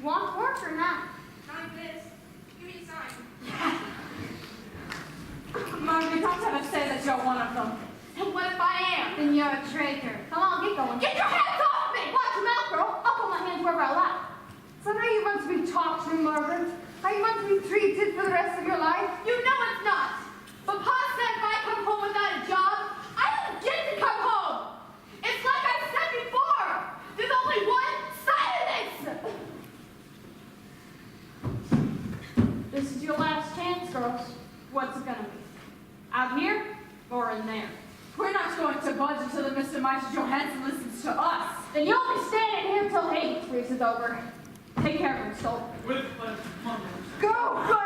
Want work or not? Not like this. Give me a sign. Margaret, don't ever say that you're one of them. And what if I am? Then you're a traitor. Come on, get going. Get your hands off me! Watch your mouth, girl. I'll put my hands wherever I like. So now you want to be talked to, Margaret? How you want to be treated for the rest of your life? You know it's not. But Pa said if I come home without a job, I don't get to come home. It's like I said before. There's only one side of this. This is your last chance, girls. What's it gonna be? Out here or in there? We're not going to budge until the Mr. Meister Johansson listens to us. Then you'll be standing here till Hades freezes over. Take care of yourself. With pleasure. Come on, Go! Go!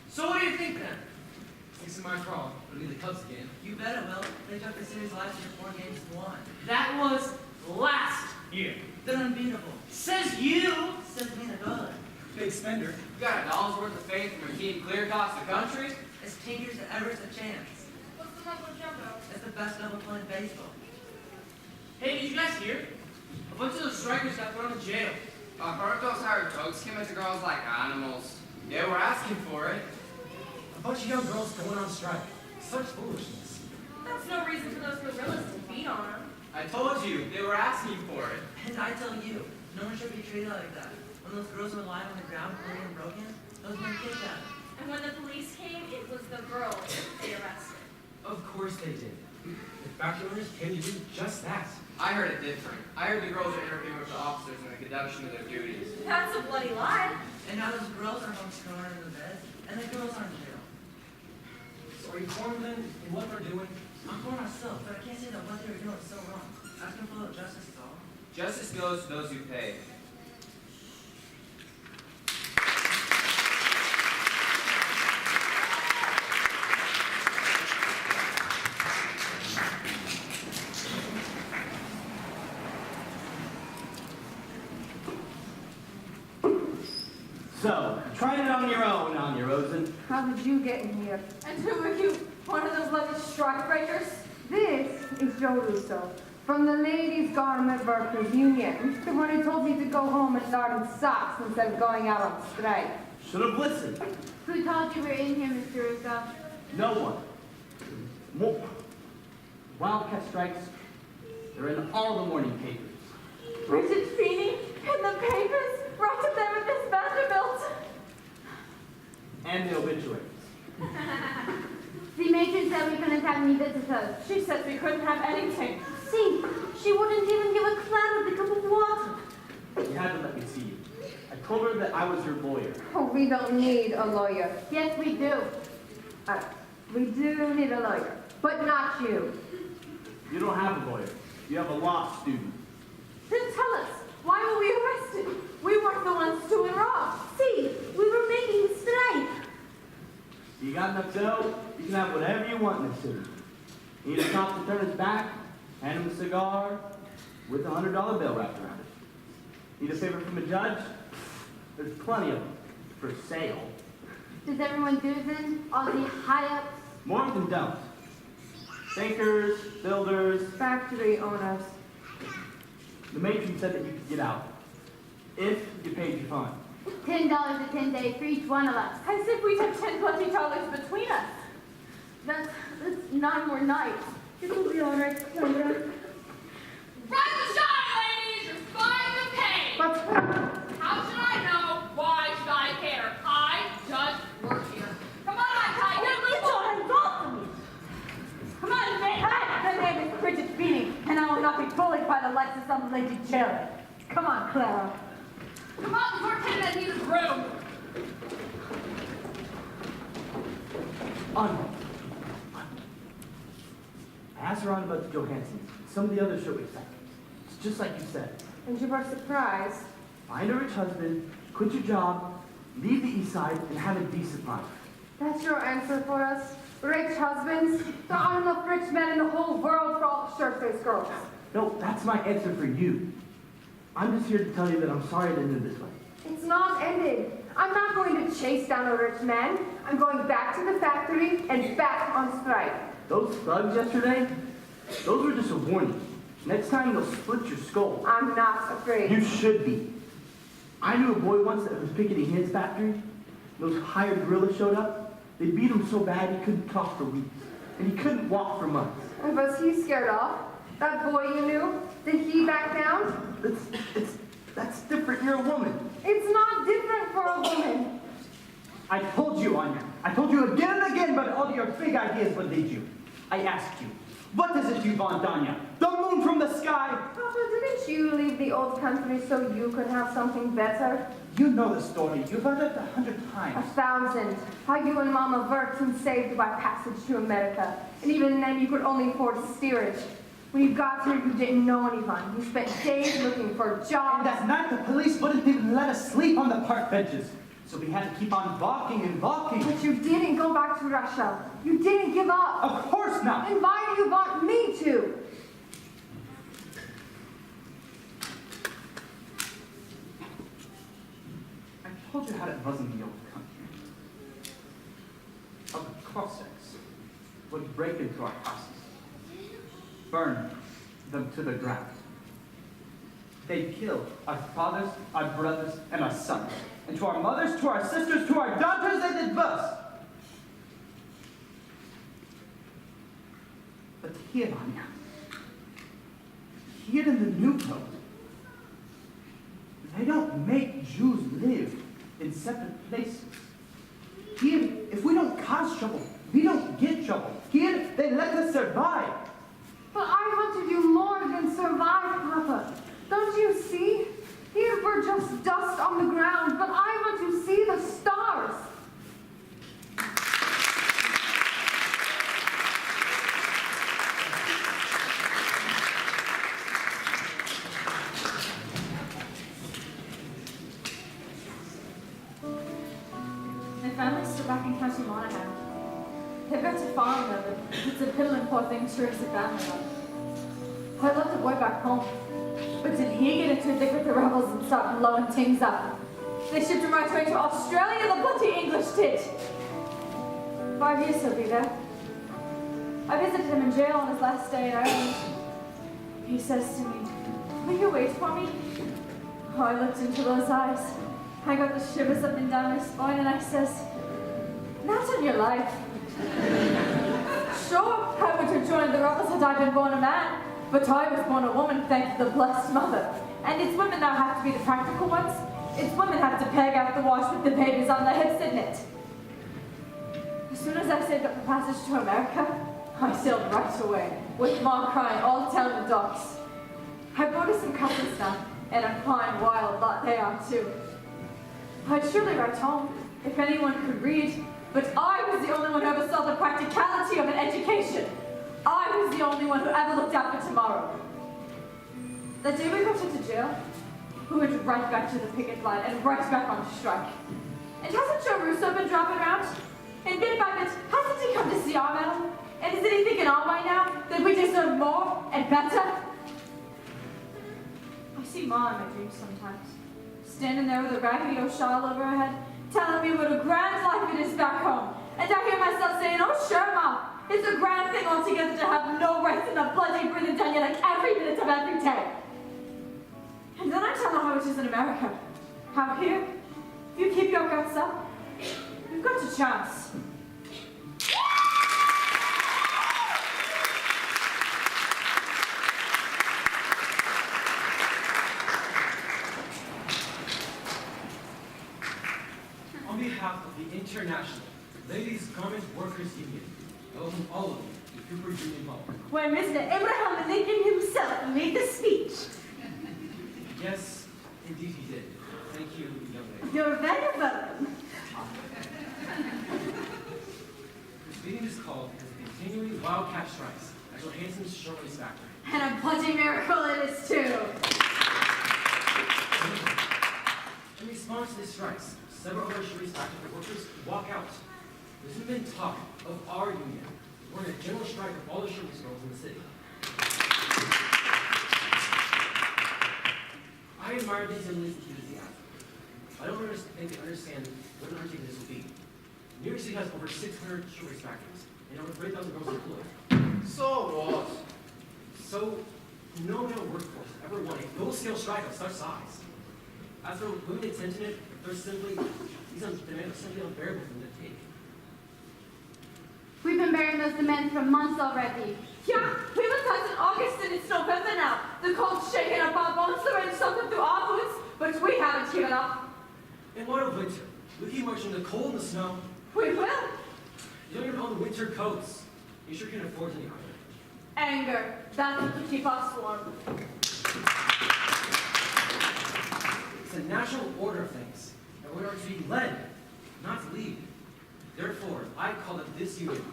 So what do you think then? Thanks to my crawl. It'll be the Cubs again. You bet it will. They took the series last year 4 games to 1. That was last year. They're unbeatable. Says you. Says me the good. Big spender. You got $1 worth of faith from a team clear across the country? It's Tinkers to Everest a chance. What's the double jumbo? It's the best double play in baseball. Hey, did you guys hear? A bunch of those strikers got thrown in jail. I heard those hired thugs came at the girls like animals. They were asking for it. A bunch of young girls going on strike. Such foolishness. That's no reason for those gorillas to beat on them. I told you, they were asking for it. And I tell you, no one should be treated like that. When those girls were lying on the ground, bleeding and broken, those men kicked at them. And when the police came, it was the girls they arrested. Of course they did. The factory owners came to do just that. I heard it different. I heard the girls were interfering with the officers in the conduction of their duties. That's a bloody lie. And now those girls are home snoring in the bed, and the girls are in jail. So are you informed then in what they're doing? I'm for myself, but I can't say that what they were doing is so wrong. Asking for justice is all. Justice goes to those who pay. So, tried it on your own, Anya Rosen. How did you get in here? And who are you? One of those lucky strikebreakers? This is Joe Russo from the Ladies Garment Workers Union. The one who told me to go home and darn socks instead of going out on strike. Should have listened. Who told you we're in here, Mr. Russo? No one. More. Wildcat strikes, they're in all the morning papers. Bridget Feeney in the papers? Right up there with Miss Vanderbilt. And the obituaries. The matron said we couldn't have any visitors. She said we couldn't have anything. See, she wouldn't even give a cloud a cup of water. You had to let me see you. I told her that I was your lawyer. Oh, we don't need a lawyer. Yes, we do. We do need a lawyer, but not you. You don't have a lawyer. You have a law student. Then tell us, why were we arrested? We weren't the ones doing wrong. See, we were making a strike. You got enough dough, you can have whatever you want in this city. You need a cop to turn his back, hand him a cigar with a $100 bill wrapped around it. Need a favor from a judge? There's plenty of them for sale. Does everyone do then? All the high-ups? More of them don't. Bankers, builders. Factory owners. The matron said that you could get out if you paid your fine. $10 a 10-day for each one of us. As if we'd have $10 between us. That's 9 more nights. It'll be all right, Sandra. Rise and shine, ladies! You're fine to pay! What's How should I know? Why should I care? I just work here. Come on, Ty, get Get your hands off of me! Come on, man! Hi, my name is Bridget Feeney, and I will not be bullied by the likes of some lady jelly. Come on, Clara. Come on before Ken that needs room. asked around about the Johansons, some of the other shirtwaist factories. It's just like you said. And you were surprised. Find a rich husband, quit your job, leave the east side, and have a decent life. That's your answer for us? Rich husbands? There aren't enough rich men in the whole world for all the shirt-faced girls. No, that's my answer for you. I'm just here to tell you that I'm sorry it ended this way. It's not ended. I'm not going to chase down a rich man. I'm going back to the factory and back on strike. Those thugs yesterday, those were just a warning. Next time they'll split your skull. I'm not afraid. You should be. I knew a boy once that was picketing his factory. Those hired gorillas showed up. They beat him so bad he couldn't talk for weeks. And he couldn't walk for months. And was he scared off? That boy you knew? Did he back down? That's different. You're a woman. It's not different for a woman. I told you, Anya. I told you again and again, but all your big ideas would lead you. I asked you, what does it you want, Anya? The moon from the sky? Papa, didn't you leave the old country so you could have something better? You know the story. You've heard it 100 times. 1,000. How you and Mama worked and saved by passage to America. And even then you could only afford steerage. When you got here, you didn't know anyone. You spent days looking for jobs. And that night, the police wouldn't even let us sleep on the park benches. So we had to keep on walking and walking. But you didn't go back to Russia. You didn't give up. Of course not. And why do you want me to? I told you how it was in the old country. How the Cossacks would break into our houses, burn them to the ground. They'd kill our fathers, our brothers, and our sons. And to our mothers, to our sisters, to our daughters, they did worse. But here, Anya, here in the New World, they don't make Jews live in separate places. Here, if we don't cause trouble, we don't get trouble. Here, they let us survive. But I want to do more than survive, Papa. Don't you see? Here we're just dust on the ground, but I want to see the stars. My family's still back in County Monaghan. They've got to farm though, but it's a piddling poor thing to raise a family on. I left the boy back home. But did he get into a dick with the rebels and start blowing things up? They shipped him right away to Australia, the bloody English did. 5 years he'll be there. I visited him in jail on his last day in Ireland. He says to me, "Will you wait for me?" Oh, I looked into those eyes. I got the shivers up and down my spine and I says, "Not on your life." Sure, I would have joined the rebels had I been born a man. But I was born a woman, thanks to the blessed mother. And it's women that have to be the practical ones. It's women have to peg out the wash with the babies on their hips, isn't it? As soon as I saved up the passage to America, I sailed right away, with Mom crying all down the docks. I brought us some cousins now, and a fine wild lot they are too. I'd surely write home, if anyone could read, but I was the only one who ever saw the practicality of an education. I was the only one who ever looked out for tomorrow. The day we got into jail, we went right back to the picket line and right back on strike. And hasn't Joe Russo been dropping around? And bit by bit, hasn't he come to see our medal? And isn't he thinking our way now that we deserve more and better? I see Ma in my dreams sometimes, standing there with a raggedy old shawl over her head, telling me what a grand life it is back home. And I hear myself saying, "Oh, sure, Ma. It's a grand thing altogether to have no rights and a bloody breathing down you like every minute of every day." And then I tell her how it is in America. How here, if you keep your guts up, you've got a chance. On behalf of the International Ladies Garment Workers Union, I welcome all of you to Cooper Union Hall. Where Mr. Abraham Lincoln himself made the speech. Yes, indeed he did. Thank you, young lady. You're very welcome. To proceeding is called because of continuing wildcat strikes at Johansson's Shirtwaist Factory. And a bloody miracle it is too. In response to these strikes, several other Shirtwaist Factory workers walk out. There's been talk of our union. We're in a general strike of all the Shirtwaist girls in the city. I admire these young ladies' enthusiasm. I don't think they understand what an undertaking this will be. New York City has over 600 Shirtwaist factories and over 3,000 girls employed. So what? So, no male workforce ever won a full-scale strike of such size. As for women attention it, these demands are simply unbearable for them to take. We've been bearing those demands for months already. Yeah, we were cut in August and it's November now. The cold's shaking up our bones, the rain's soaking through our boots, but we haven't given up. In what of winter? We keep marching in the cold and the snow. We will. You don't even own winter coats. You sure can't afford any other. Anger, that's what will keep us warm. It's a natural order of things, and we are to be led, not to lead. Therefore, I call it this union.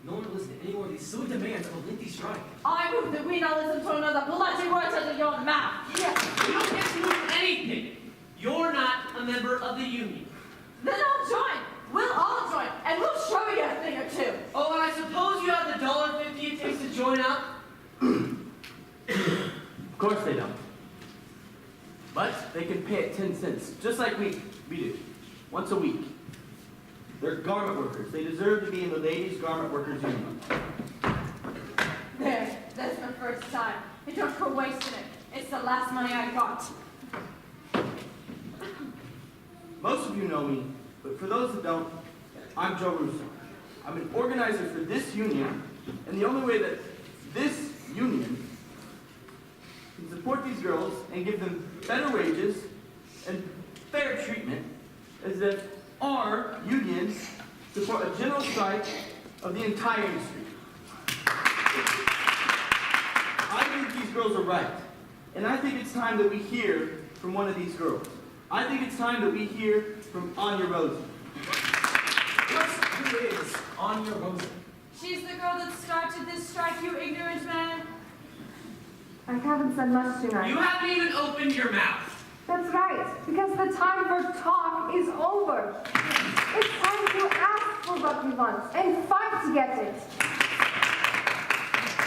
No one will listen to any more of these silly demands of a lengthy strike. I move that we not listen to another bloody word out of your mouth. You don't get to move anything. You're not a member of the union. Then I'll join. We'll all join, and we'll show you a thing or two. Oh, and I suppose you have the $1.50 it takes to join up? Of course they don't. But they can pay it 10 cents, just like we do, once a week. They're garment workers. They deserve to be in the Ladies' Garment Workers Union. That's my first time. You don't go wasting it. It's the last money I got. Most of you know me, but for those that don't, I'm Joe Russo. I'm an organizer for this union, and the only way that this union can support these girls and give them better wages and fair treatment is that our union support a general strike of the entire industry. I think these girls are right, and I think it's time that we hear from one of these girls. I think it's time that we hear from Anya Rosen. Who is Anya Rosen? She's the girl that started this strike, you ignorant man. I haven't said much tonight. You haven't even opened your mouth. That's right, because the time for talk is over. It's time to ask for what we want and fight to get it.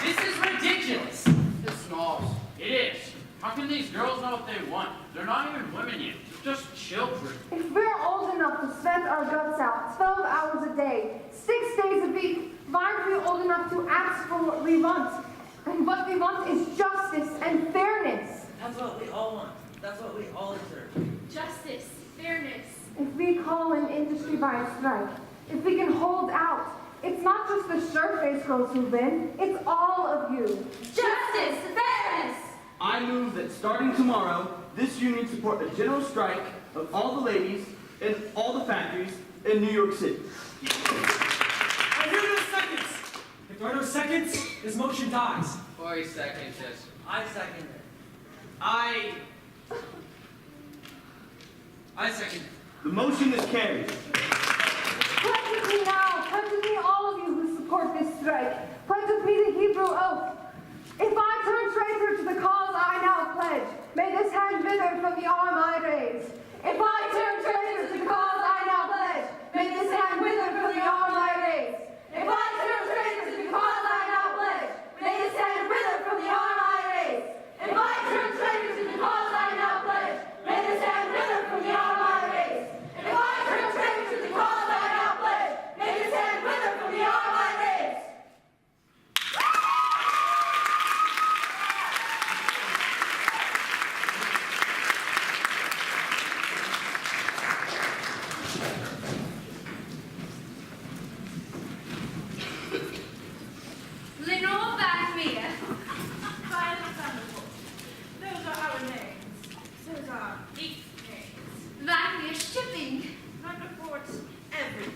This is ridiculous. It's snobs. It is. How can these girls know what they want? They're not even women yet. They're just children. If we're old enough to sweat our guts out 12 hours a day, 6 days a week, why aren't we old enough to ask for what we want? And what we want is justice and fairness. That's what we all want. That's what we all deserve. Justice, fairness. If we call an industry by a strike, if we can hold out, it's not just the shirt-faced girls who win, it's all of you. Justice, fairness. I move that starting tomorrow, this union support a general strike of all the ladies in all the factories in New York City. I hear no seconds. If there are no seconds, this motion dies. 40 seconds, yes. I second it. I second. The motion is carried. Pledge with me now, pledge with me all of you who support this strike. Pledge with me the Hebrew oath. If I turn traitor to the cause I now pledge, may this hand wither from the arm I raise. If I turn traitor to the cause I now pledge, may this hand wither from the arm I raise. If I turn traitor to the cause I now pledge, may this hand wither from the arm I raise. If I turn traitor to the cause I now pledge, may this hand wither from the arm I raise. If I turn traitor to the cause I now pledge, may this hand wither from the arm I raise. Lenore Vandermeer. Violet Thunderbolt. Those are our names. Those are these names. Vandermeer Shipping. Thunderbolt, every.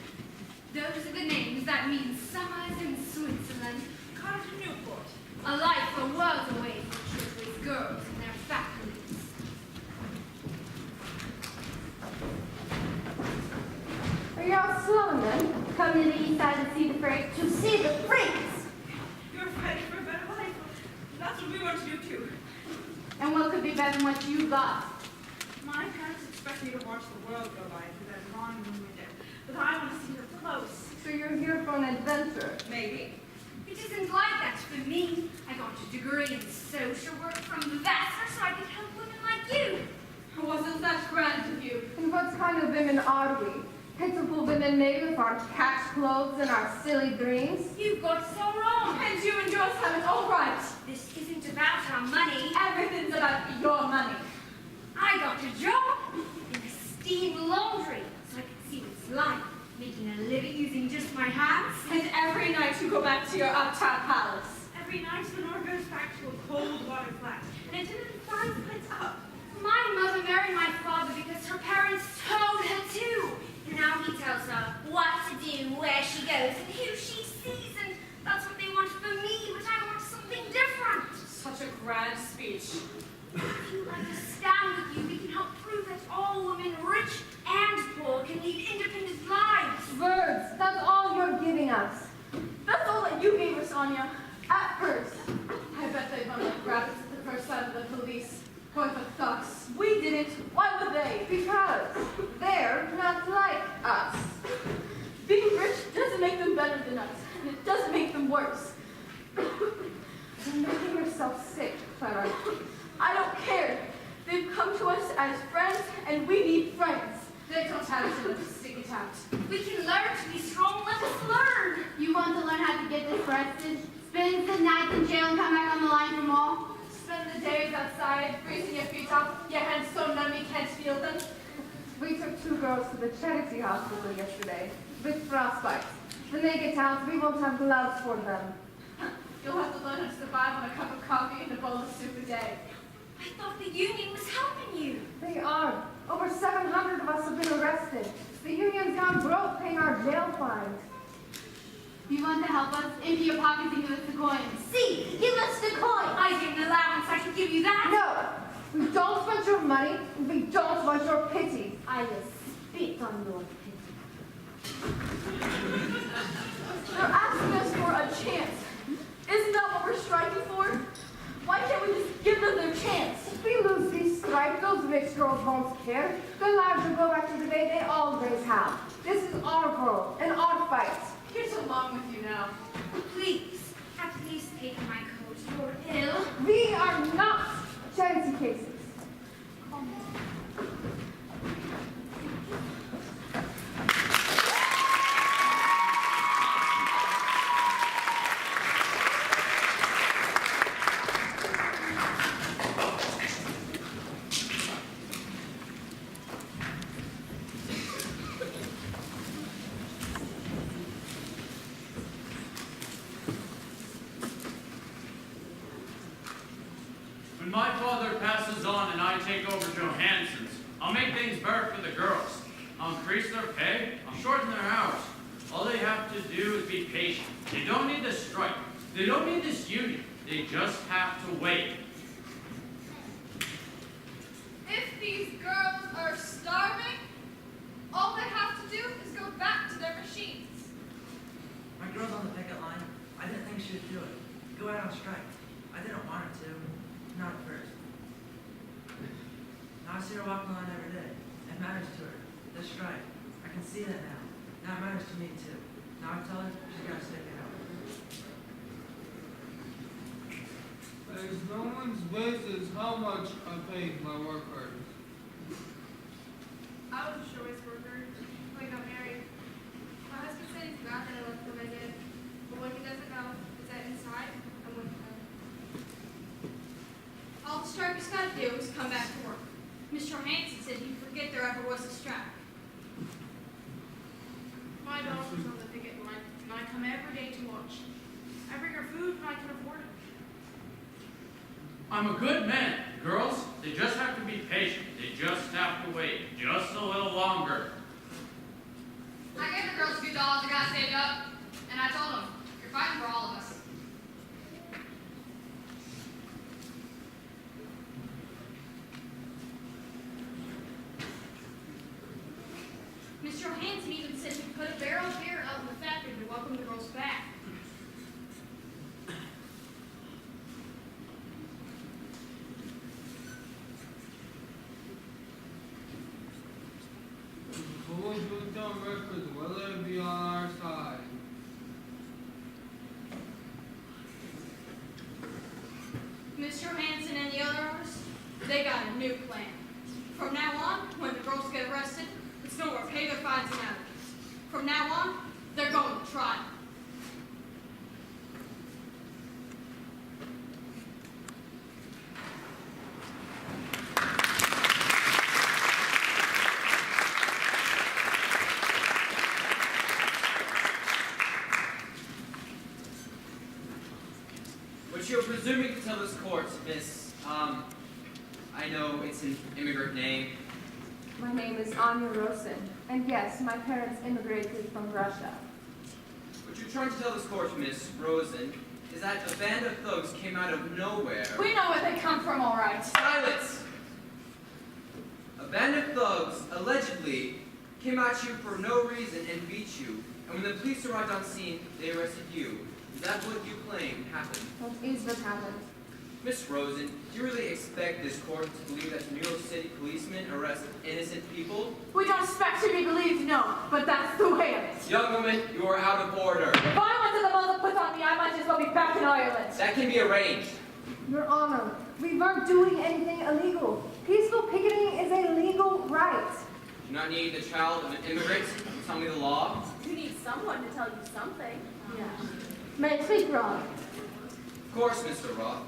Those are the names that mean summers in Switzerland. Cottage Newport. A life a world away from shipwrecked girls and their factories. Are you out slowing then? Come to the east side and see the freight. me better than what you got. My parents expect me to watch the world go by through that drawing room window, but I want to see her close. So you're here for an adventure. Maybe. It isn't like that for me. I got a degree in social work from the Vassar so I could help women like you. Wasn't that grand of you? And what kind of women are we? Pitiful women maybe with our catch clothes and our silly dreams? You've got so wrong. And you and yours have it all right. This isn't about our money. Everything's about your money. I got a job in a steam laundry so I could see what it's like making a living using just my hands. And every night you go back to your uptown palace. Every night Lenore goes back to a cold water flat, and it's in 5 minutes up. My mother married my father because her parents told her to. And now he tells her what to do, where she goes, and who she sees. And that's what they want for me, but I want something different. Such a grand speech. If you understand with you, we can help prove that all women, rich and poor, can lead independent lives. Words, that's all you're giving us. That's all that you gave us, Anya. At first. I bet they run like rabbits at the first sight of the police. Or the thugs. We didn't. Why would they? Because they're not like us. Being rich doesn't make them better than us. And it doesn't make them worse. You're making yourself sick, Clara. I don't care. They've come to us as friends, and we need friends. They don't have to let us stick it out. We can learn to be strong. Let us learn. You want to learn how to get this arrested? Spend the night in jail and come back on the line from all? Spend the days outside, freezing your feet off, your hands so numb you can't feel them. We took 2 girls to the charity hospital yesterday with frostbite. When they get out, we won't have gloves for them. You'll have to learn how to survive on a cup of coffee and a bowl of soup a day. I thought the union was helping you. They are. Over 700 of us have been arrested. The union's gone broke paying our jail fines. You want to help us? Empty your pockets and give us the coins. See, give us the coin. I get an allowance. I can give you that. No, we don't want your money, and we don't want your pity. I will spit on your pity. They're asking us for a chance. Isn't that what we're striking for? Why can't we just give them their chance? If we lose this strike, those rich girls won't care. Their lives will go back to the way they always have. This is our world and our fight. Here's along with you now. Please, at least take my coat. You're ill. We are not charity cases. When my father passes on and I take over Johansson's, I'll make things better for the girls. I'll increase their pay, I'll shorten their hours. All they have to do is be patient. They don't need this strike. They don't need this union. They just have to wait. If these girls are starving, all they have to do is go back to their machines. My girl's on the picket line. I didn't think she would do it. Go out on strike. I didn't want her to. Not at first. Now I see her walking the line every day. It matters to her. This strike. I can see that now. Now it matters to me too. Now I tell her she's got to stick it out. As no one's business how much I paid my workers. I was a choice worker when I got married. My husband said he's glad that I left what I did, but what he doesn't know is that inside I'm with him. All the strikers got to do is come back to work. Mr. Hanson said he'd forget there ever was a strike. My daughter's on the picket line, and I come every day to watch. I bring her food when I can afford it. I'm a good man. Girls, they just have to be patient. They just have to wait just a little longer. I gave the girls a few dollars I got saved up, and I told them, you're fighting for all of us. Mr. Hanson even said he'd put a barrel of beer out in the factory to welcome the girls back. will put on record whether it be on our side. Mr. Hanson and the others, they got a new plan. From now on, when the girls get arrested, it's no more pay their fines and advocates. From now on, they're going to trial. What you're presuming to tell this court, miss, I know it's an immigrant name. My name is Anya Rosen, and yes, my parents immigrated from Russia. What you're trying to tell this court, Miss Rosen, is that a band of thugs came out of nowhere. We know where they come from, all right. Silence! A band of thugs, allegedly, came at you for no reason and beat you, and when the police arrived on scene, they arrested you. Is that what you claim happened? That is what happened. Miss Rosen, do you really expect this court to believe that New York City policemen arrest innocent people? We don't expect to be believed, no, but that's the way of it. Young woman, you are out of order. If I went to the muzzle put on me, I might as well be back in Ireland. That can be arranged. Your Honor, we weren't doing anything illegal. Peaceful picketing is a legal right. Do not need the child of an immigrant to tell me the law. You need someone to tell you something. Yeah. May I speak, Ron? Of course, Mr. Roth.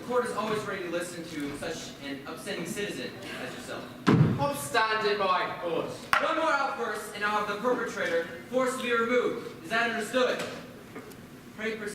The court is always ready to listen to such an upstanding citizen as yourself. Upstanding by us. One more outburst, and I'll have the perpetrator forcibly removed. Is that understood? Pray proceed.